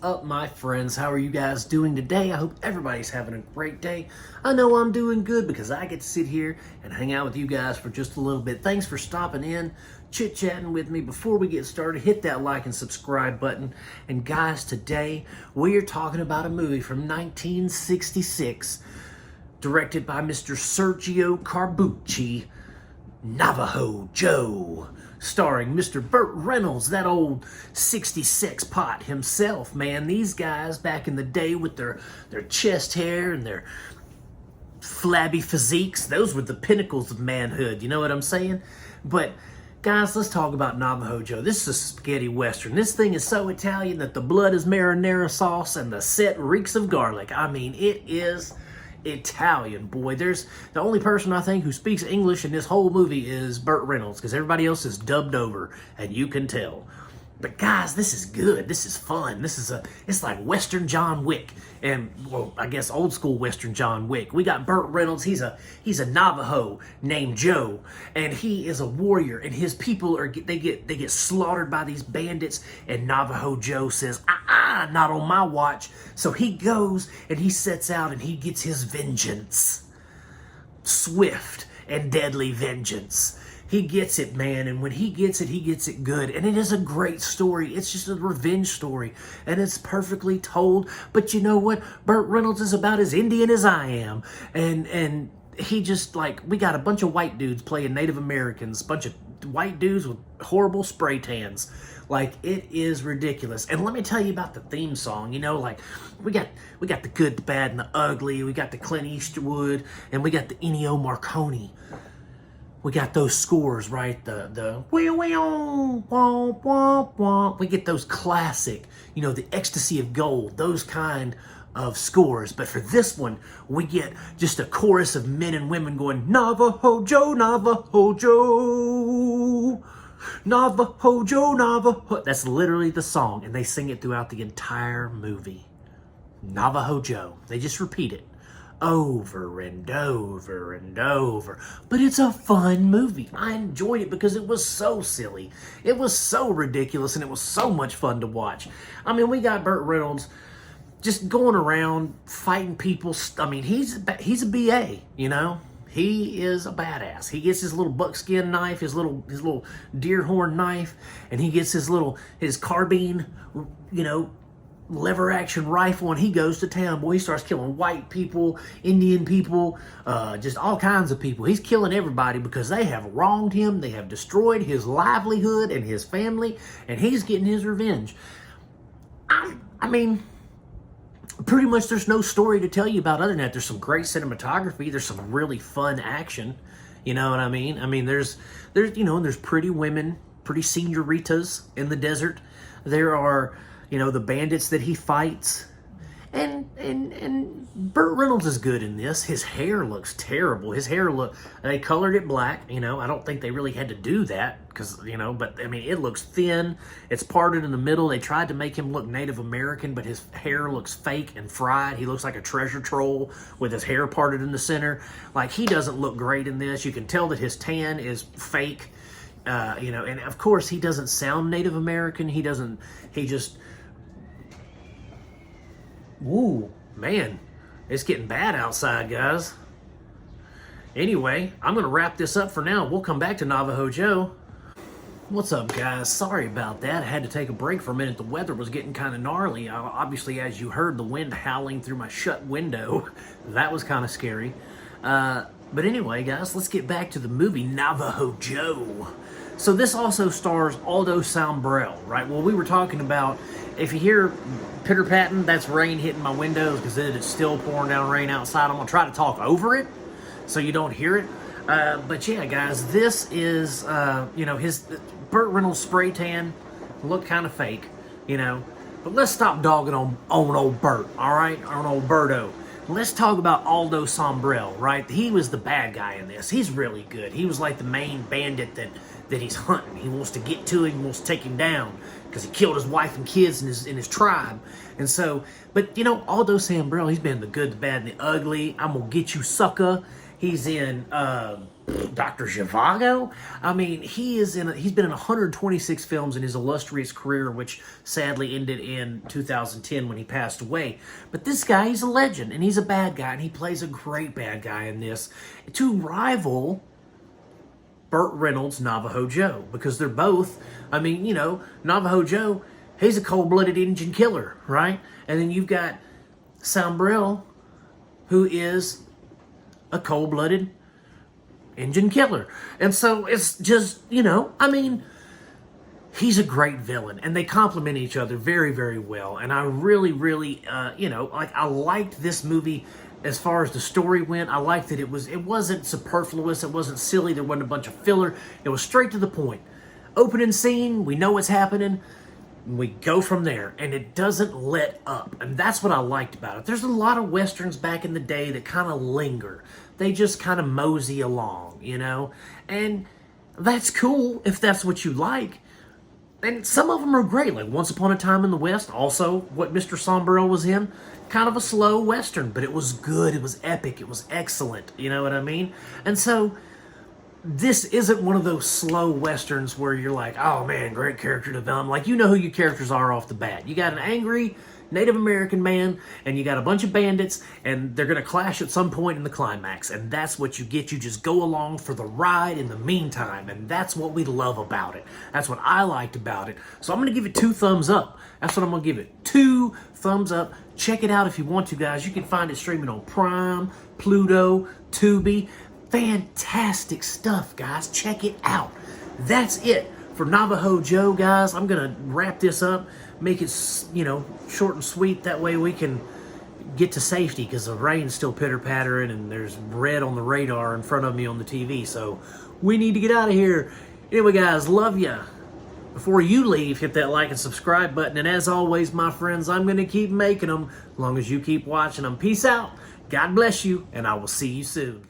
up, my friends? How are you guys doing today? I hope everybody's having a great day. I know I'm doing good because I get to sit here and hang out with you guys for just a little bit. Thanks for stopping in, chit-chatting with me. Before we get started, hit that like and subscribe button. And guys, today we are talking about a movie from 1966, directed by Mr. Sergio Corbucci, Navajo Joe, starring Mr. Burt Reynolds, that old 66 pot himself, man. These guys back in the day with their chest hair and their flabby physiques, those were the pinnacles of manhood, you know what I'm saying? But guys, let's talk about Navajo Joe. This is a spaghetti western. This thing is so Italian that the blood is marinara sauce and the set reeks of garlic. I mean, it is Italian, boy. There's the only person I think who speaks English in this whole movie is Burt Reynolds, because everybody else is dubbed over, and you can tell. But guys, this is good. This is fun. It's like Western John Wick, and well, I guess old school Western John Wick. We got Burt Reynolds. He's a Navajo named Joe, and he is a warrior. And his people they get slaughtered by these bandits. And Navajo Joe says, not on my watch. So he goes and he sets out and he gets his vengeance, swift and deadly vengeance. He gets it, man, and when he gets it good. And it is a great story. It's just a revenge story, and it's perfectly told. But you know what? Burt Reynolds is about as Indian as I am, and he just, like, we got a bunch of white dudes playing Native Americans, a bunch of white dudes with horrible spray tans. Like, it is ridiculous. And let me tell you about the theme song. You know, like, we got the good, the bad, and the ugly. We got the Clint Eastwood, and we got the Ennio Morricone. We got those scores, right? The we get those classic, you know, the Ecstasy of Gold, those kind of scores. But for this one, we get just a chorus of men and women going, Navajo Joe, Navajo Joe, Navajo Joe, Navajo. That's literally the song, and they sing it throughout the entire movie. Navajo Joe. They just repeat it over and over and over. But it's a fun movie. I enjoyed it because it was so silly. It was so ridiculous, and it was so much fun to watch. I mean, we got Burt Reynolds just going around fighting people. I mean, he's a BA, you know? He is a badass. He gets his little buckskin knife, his little deer horn knife, and he gets his carbine, you know, lever action rifle, and he goes to town. Boy, he starts killing white people, Indian people, just all kinds of people. He's killing everybody because they have wronged him. They have destroyed his livelihood and his family, and he's getting his revenge. I mean, pretty much there's no story to tell you about other than that. There's some great cinematography. There's some really fun action. You know what I mean? I mean, there's you know, there's pretty women, pretty senoritas in the desert. There are, you know, the bandits that he fights. And Burt Reynolds is good in this. His hair looks terrible. They colored it black, you know. I don't think they really had to do that because, you know, but I mean, it looks thin. It's parted in the middle. They tried to make him look Native American, but his hair looks fake and fried. He looks like a treasure troll with his hair parted in the center. Like, he doesn't look great in this. You can tell that his tan is fake, you know, and of course he doesn't sound Native American. He just, woo, man, it's getting bad outside, guys. Anyway, I'm going to wrap this up for now. We'll come back to Navajo Joe. What's up, guys? Sorry about that. I had to take a break for a minute. The weather was getting kind of gnarly. Obviously, as you heard, the wind howling through my shut window. That was kind of scary. But anyway, guys, let's get back to the movie Navajo Joe. So this also stars Aldo Sombrell, right? Well, we were talking about, if you hear pitter-patting, that's rain hitting my windows because it is still pouring down rain outside. I'm going to try to talk over it so you don't hear it. But yeah, guys, this is, you know, his Burt Reynolds spray tan looked kind of fake, you know. But let's stop dogging on old Burt, all right? On old Berto. Let's talk about Aldo Sombrell, right? He was the bad guy in this. He's really good. He was like the main bandit that he's hunting. He wants to get to him, he wants to take him down because he killed his wife and kids in his tribe. And so, but you know, Aldo Sombrell, he's been the good, the bad, and the ugly. I'm gonna get you, sucker. He's in Dr. Zhivago. I mean, he's been in 126 films in his illustrious career, which sadly ended in 2010 when he passed away. But this guy, he's a legend, and he's a bad guy, and he plays a great bad guy in this to rival Burt Reynolds' Navajo Joe, because they're both, I mean, you know, Navajo Joe, he's a cold-blooded Indian killer, right? And then you've got Sambrell, who is a cold-blooded Indian killer. And so it's just, you know, I mean, he's a great villain, and they complement each other very, very well. And I really, really, you know, like, I liked this movie as far as the story went. I liked that it wasn't superfluous, it wasn't silly, there wasn't a bunch of filler. It was straight to the point. Opening scene, we know what's happening, we go from there, and it doesn't let up. And that's what I liked about it. There's a lot of Westerns back in the day that kind of linger. They just kind of mosey along, you know? And that's cool if that's what you like. And some of them are great, like Once Upon a Time in the West, also what Mr. Sombrero was in. Kind of a slow Western, but it was good, it was epic, it was excellent, you know what I mean? And so, this isn't one of those slow Westerns where you're like, oh man, great character development. Like, you know who your characters are off the bat. You got an angry Native American man, and you got a bunch of bandits, and they're going to clash at some point in the climax, and that's what you get. You just go along for the ride in the meantime, and that's what we love about it. That's what I liked about it. So I'm going to give it 2 thumbs up. That's what I'm going to give it. 2 thumbs up. Check it out if you want to, guys. You can find it streaming on Prime, Pluto, Tubi. Fantastic stuff, guys. Check it out. That's it for Navajo Joe, guys. I'm going to wrap this up, make it, you know, short and sweet. That way we can get to safety, because the rain's still pitter-pattering and there's red on the radar in front of me on the TV. So we need to get out of here. Anyway, guys, love ya. Before you leave, hit that like and subscribe button. And as always, my friends, I'm going to keep making them as long as you keep watching them. Peace out. God bless you, and I will see you soon.